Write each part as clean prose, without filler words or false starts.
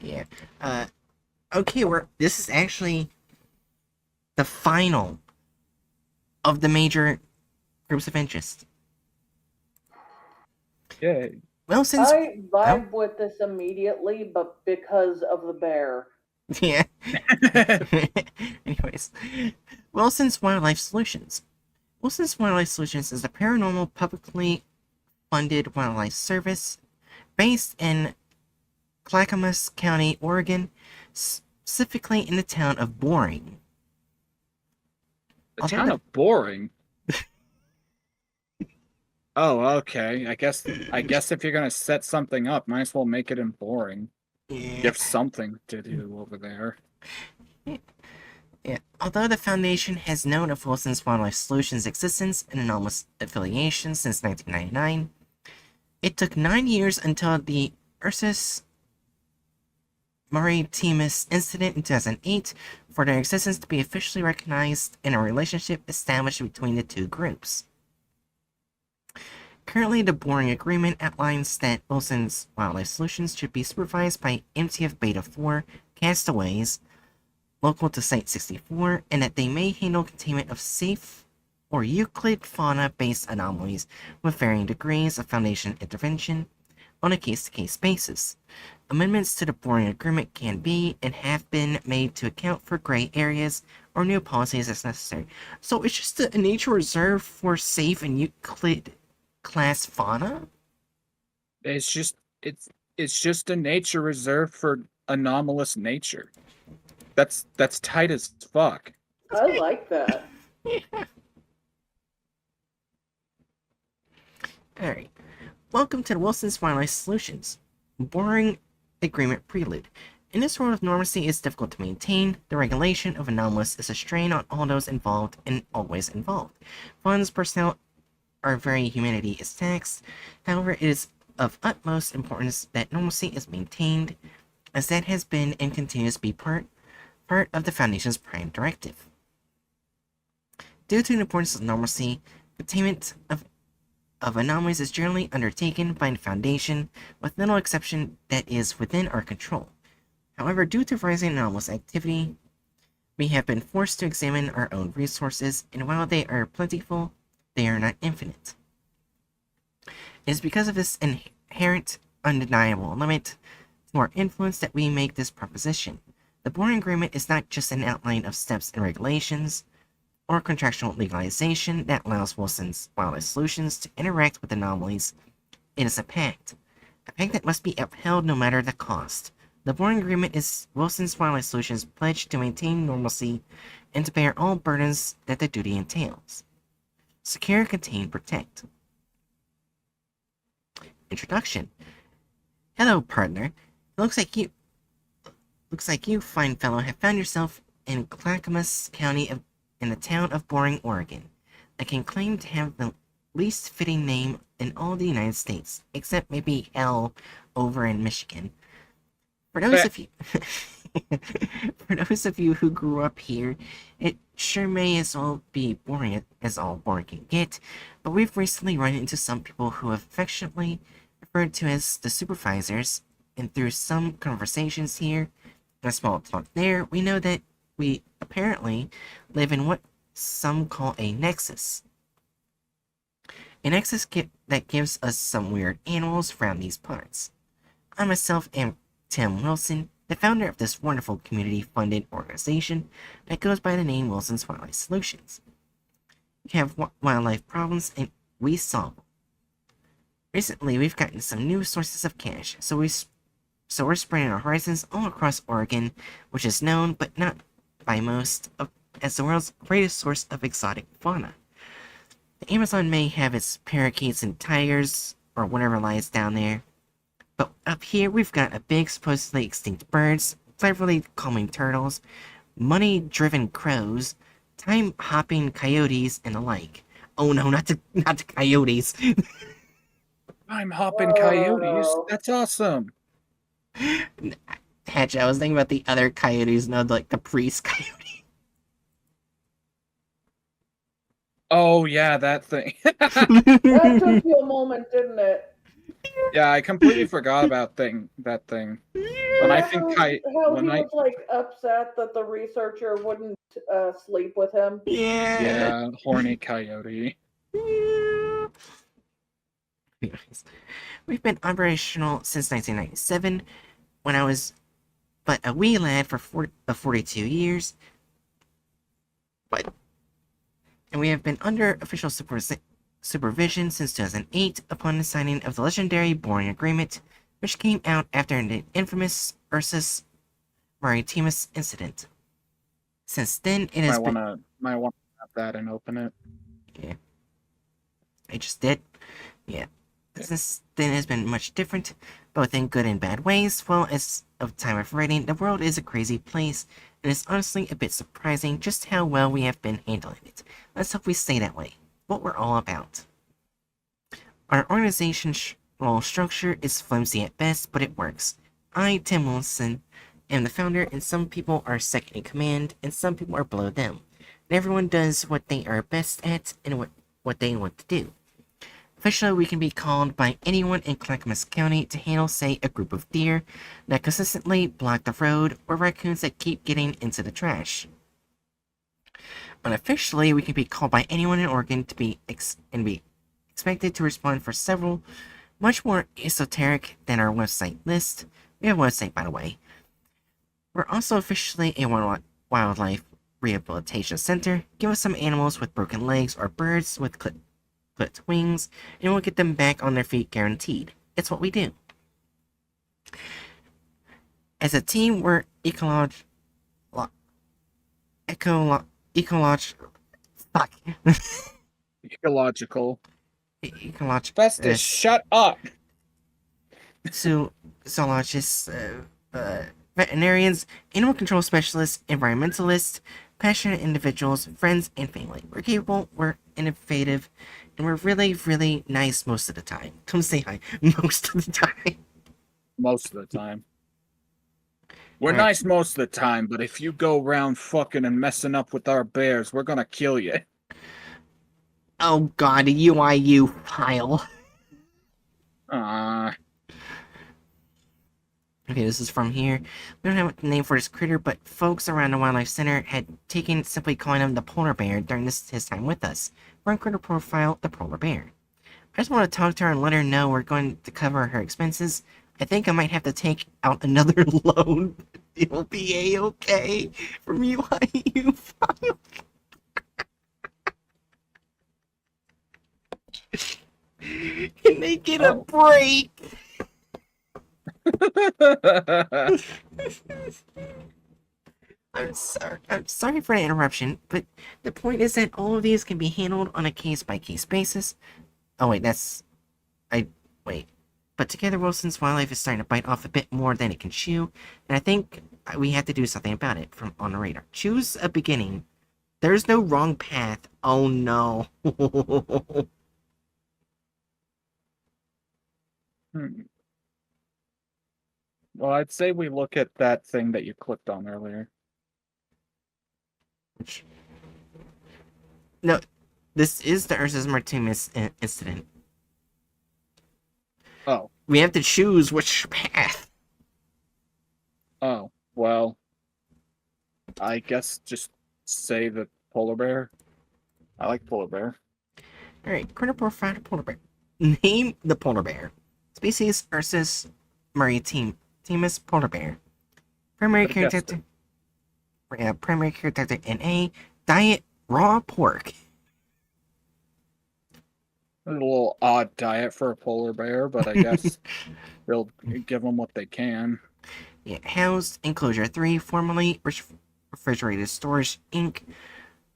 Yeah. Okay, this is actually the final of the major groups of interest. Yeah. Well, since I well, vibe with this immediately, but because of the bear. yeah. Anyways, Wilson's Wildlife Solutions. Wilson's Wildlife Solutions is a paranormal, publicly funded wildlife service based in Clackamas County, Oregon, specifically in the town of Boring. It's Although kind the of boring. Oh, okay. I guess if you're gonna set something up, might as well make it in boring. yeah, Give something to do over there. yeah. Although the Foundation has known of Wilson's Wildlife Solutions' existence and anomalous affiliation since 1999, it took 9 years until the Ursus Maritimus incident in 2008 for their existence to be officially recognized and a relationship established between the two groups. Currently, the Boring Agreement outlines that Wilson's Wildlife Solutions should be supervised by MTF Beta 4 castaways local to Site-64, and that they may handle containment of safe or Euclid fauna-based anomalies with varying degrees of Foundation intervention on a case-to-case basis. Amendments to the Boring Agreement can be and have been made to account for gray areas or new policies as necessary. So it's just a nature reserve for safe and Euclid class fauna? It's just a nature reserve for anomalous nature. That's tight as fuck. I like that. Alright. Welcome to the Wilson's Wildlife Solutions. Boring Agreement Prelude. In this world of normalcy is difficult to maintain, the regulation of anomalous is a strain on all those involved and always involved. Funds, personnel, our very humanity is taxed. However, it is of utmost importance that normalcy is maintained, as that has been and continues to be part of the Foundation's prime directive. Due to the importance of normalcy, containment of anomalies is generally undertaken by the Foundation, with little exception that is within our control. However, due to rising anomalous activity, we have been forced to examine our own resources, and while they are plentiful, they are not infinite. It is because of this inherent, undeniable limit to our influence that we make this proposition. The Boring Agreement is not just an outline of steps and regulations, or contractual legalization that allows Wilson's Wildlife Solutions to interact with anomalies. It is a pact that must be upheld no matter the cost. The Boring Agreement is Wilson's Wildlife Solutions' pledge to maintain normalcy and to bear all burdens that the duty entails. Secure, contain, protect. Introduction. Hello, partner. It looks like you, fine fellow, have found yourself in Clackamas County in the town of Boring, Oregon. I can claim to have the least fitting name in all the United States, except maybe Hell over in Michigan. For those of you for those of you who grew up here, it sure may as well be boring as all boring can get, but we've recently run into some people who have affectionately referred to as the supervisors, and through some conversations here and a small talk there, we know that we apparently live in what some call a nexus. A nexus that gives us some weird animals around these parts. I myself am Tim Wilson, the founder of this wonderful community-funded organization that goes by the name Wilson's Wildlife Solutions. We have wildlife problems and we solve them. Recently, we've gotten some new sources of cash, so we're spreading our horizons all across Oregon, which is known, but not by most, as the world's greatest source of exotic fauna. The Amazon may have its parakeets and tigers, or whatever lies down there, but up here we've got a big, supposedly extinct birds, cleverly calming turtles, money-driven crows, time-hopping coyotes, and the like. Oh no, not the coyotes. I'm hopping coyotes. Whoa. That's awesome. Hatch, I was thinking about the other coyotes, no, like the priest coyote. Oh yeah, that thing. That took you a moment, didn't it? Yeah, I completely forgot about that thing. When I think How when he I was like upset that the researcher wouldn't sleep with him. Yeah. yeah, horny coyote. Anyways, we've been operational since 1997, when I was but a wee lad for 42 years. But and we have been under official supervision since 2008 upon the signing of the legendary Boring Agreement, which came out after the infamous Ursus Maritimus incident. Since then, it has been. Might wanna grab that and open it. Yeah, I just did. Yeah. Since then, it has been much different, both in good and bad ways. Well, as of time of writing, the world is a crazy place, and it's honestly a bit surprising just how well we have been handling it. Let's hope we stay that way. What we're all about. Our organizational structure is flimsy at best, but it works. I, Tim Wilson, am the founder, and some people are second in command, and some people are below them. And everyone does what they are best at and what they want to do. Officially, we can be called by anyone in Clackamas County to handle, say, a group of deer that consistently block the road, or raccoons that keep getting into the trash. Unofficially, we can be called by anyone in Oregon to be expected to respond for several, much more esoteric than our website list. We have a website, by the way. We're also officially a wildlife rehabilitation center. Give us some animals with broken legs or birds with clipped wings, and we'll get them back on their feet guaranteed. It's what we do. As a team, we're ecological. Festus, shut up! Zoologists, veterinarians, animal control specialists, environmentalists, passionate individuals, friends, and family. We're capable, we're innovative, and we're really, really nice most of the time. Come say hi most of the time. Most of the time. We're Right. nice most of the time, but if you go around fucking and messing up with our bears, we're gonna kill you. Oh god, a UIU file. Ah. Okay, this is from here. We don't have a name for this critter, but folks around the Wildlife Center had taken simply calling him the polar bear during his time with us. Run critter profile, the polar bear. I just want to talk to her and let her know we're going to cover her expenses. I think I might have to take out another loan. It'll be a-okay from UIU file. Can they get a break? I'm sorry for the interruption, but the point is that all of these can be handled on a case-by-case basis. Oh wait, but together Wilson's wildlife is starting to bite off a bit more than it can chew, and I think we have to do something about it from on the radar. Choose a beginning. There's no wrong path. Oh no. Well, I'd say we look at that thing that you clicked on earlier. No, this is the ursusmaritimus incident. Oh. We have to choose which path. Oh, well. I guess just say the polar bear. I like polar bear. Alright, critter profile polar bear. Name the polar bear. Species Ursus maritimus polar bear. Primary character. Primary character NA. Diet raw pork. A little odd diet for a polar bear, but I guess they'll give them what they can. Yeah, housed enclosure 3, formerly refrigerated storage Inc.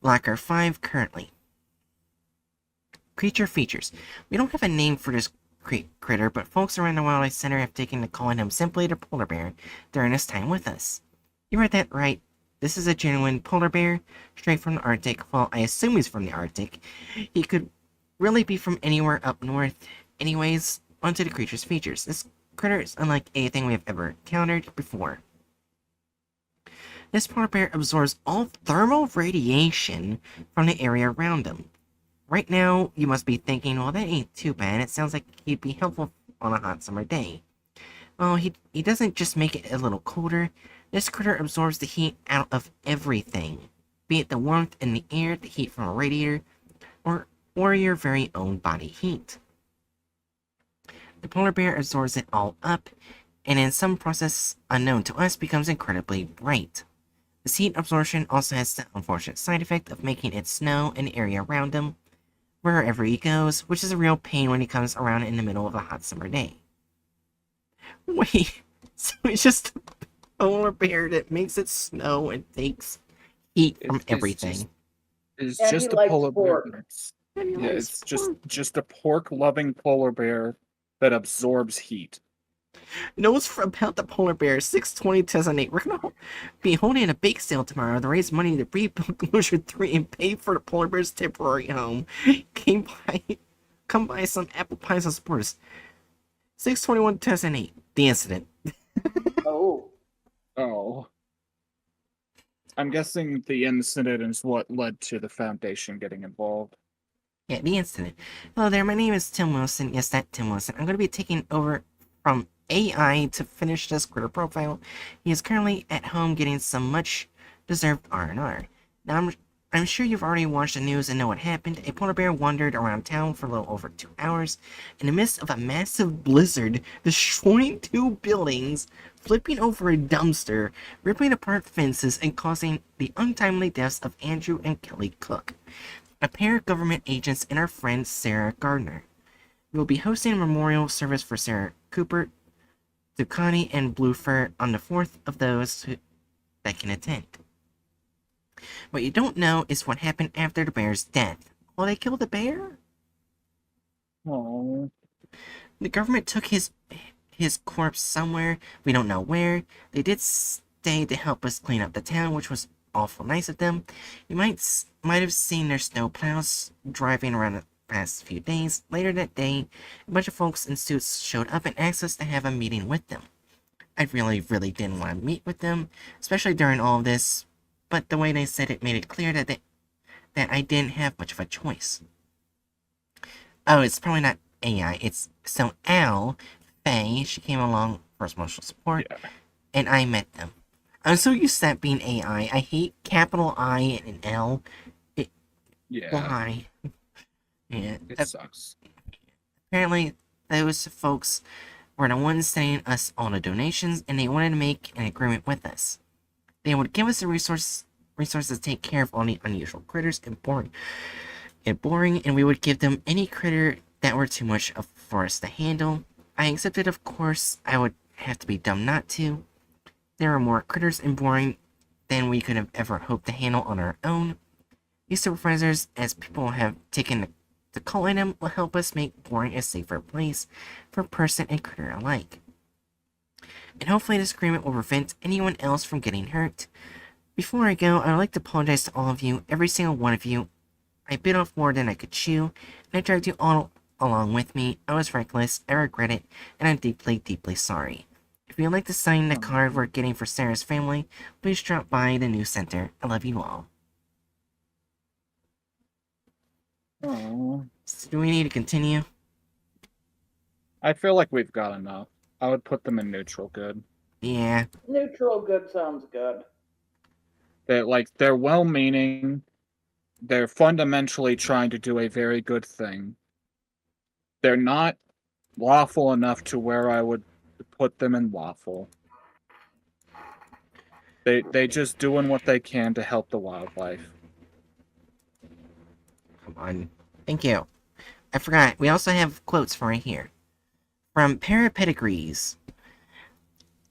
Locker 5 currently. Creature features. We don't have a name for this critter, but folks around the Wildlife Center have taken to calling him simply the polar bear during his time with us. You heard that right. This is a genuine polar bear, straight from the Arctic. Well, I assume he's from the Arctic. He could really be from anywhere up north. Anyways, onto the creature's features. This critter is unlike anything we have ever encountered before. This polar bear absorbs all thermal radiation from the area around him. Right now, you must be thinking, well, that ain't too bad. It sounds like he'd be helpful on a hot summer day. Well, he doesn't just make it a little colder. This critter absorbs the heat out of everything, be it the warmth in the air, the heat from a radiator, or your very own body heat. The polar bear absorbs it all up, and in some process unknown to us becomes incredibly bright. This heat absorption also has the unfortunate side effect of making it snow in the area around him, wherever he goes, which is a real pain when he comes around in the middle of a hot summer day. Wait, so it's just a polar bear that makes it snow and takes heat from everything. It's And just he a likes polar pork. bear. And he Yeah, likes it's pork. just a pork-loving polar bear that absorbs heat. Notes about the polar bear 6/20/2008. We're gonna be holding a bake sale tomorrow to raise money to rebuild Closure 3 and pay for the polar bear's temporary home. Come by some apple pies and s'mores. 6/21/2008. The incident. Oh. Oh. I'm guessing the incident is what led to the Foundation getting involved. Yeah, the incident. Hello there, my name is Tim Wilson. Yes, that Tim Wilson. I'm going to be taking over from AI to finish this critter profile. He is currently at home getting some much-deserved R&R. Now, I'm sure you've already watched the news and know what happened. A polar bear wandered around town for a little over 2 hours in the midst of a massive blizzard, destroying 2 buildings, flipping over a dumpster, ripping apart fences, and causing the untimely deaths of Andrew and Kelly Cook, a pair of government agents, and our friend Sarah Gardner. We will be hosting a memorial service for Sarah Cooper, Ducati, and Bluefur on the 4th of those that can attend. What you don't know is what happened after the bear's death. Well, they killed the bear? Oh. The government took his corpse somewhere. We don't know where. They did stay to help us clean up the town, which was awful nice of them. You might have seen their snow plows driving around the past few days. Later that day, a bunch of folks in suits showed up and asked us to have a meeting with them. I really didn't want to meet with them, especially during all of this, but the way they said it made it clear that I didn't have much of a choice. Oh, it's probably not AI. So Al, Faye, she came along for emotional support, Yeah. and I met them. I'm so used to that being AI. I hate capital I and an L. Yeah. Why? Yeah. It sucks. Apparently, those folks were the ones sending us all the donations, and they wanted to make an agreement with us. They would give us the resources to take care of all the unusual critters and boring, and we would give them any critter that were too much for us to handle. I accepted, of course. I would have to be dumb not to. There are more critters and boring than we could have ever hoped to handle on our own. These supervisors, as people have taken to calling them, will help us make boring a safer place for person and critter alike. And hopefully this agreement will prevent anyone else from getting hurt. Before I go, I would like to apologize to all of you, every single one of you. I bit off more than I could chew, and I dragged you all along with me. I was reckless, I regret it, and I'm deeply sorry. If you'd like to sign the card we're getting for Sarah's family, please drop by the news center. I love you all. Oh. So do we need to continue? I feel like we've got enough. I would put them in neutral good. Yeah. Neutral good sounds good. They're well-meaning. They're fundamentally trying to do a very good thing. They're not lawful enough to where I would put them in lawful. They just doing what they can to help the wildlife. Come on. Thank you. I forgot. We also have quotes for right here. From Pedigrees.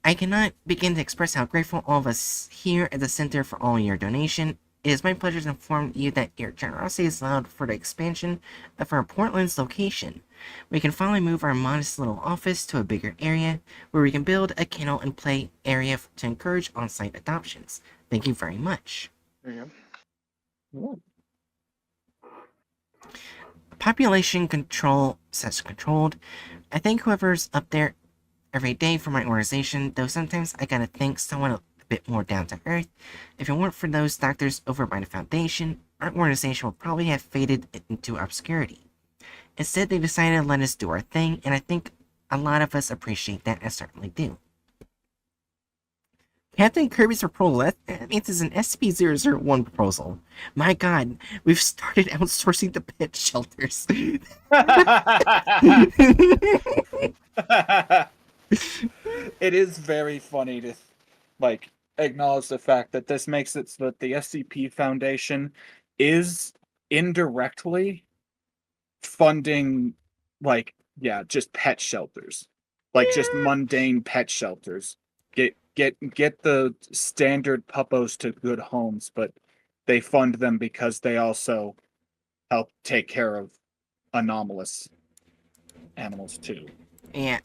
I cannot begin to express how grateful all of us here at the center for all your donation. It is my pleasure to inform you that your generosity is allowed for the expansion of our Portland's location. We can finally move our modest little office to a bigger area where we can build a kennel and play area to encourage on-site adoptions. Thank you very much. There you go. Population control says controlled. I thank whoever's up there every day for my organization, though sometimes I gotta think someone a bit more down to earth. If it weren't for those doctors over by the Foundation, our organization would probably have faded into obscurity. Instead, they decided to let us do our thing, and I think A lot of us appreciate that, I certainly do. Captain Kirby's proposal, that means it's an SCP-001 proposal. My god, we've started outsourcing the pet shelters. It is very funny to, like, acknowledge the fact that this makes it so that the SCP Foundation is indirectly funding, like, yeah, just pet shelters. Like, just mundane pet shelters. Get the standard puppos to good homes, but they fund them because they also help take care of anomalous animals too. Yeah,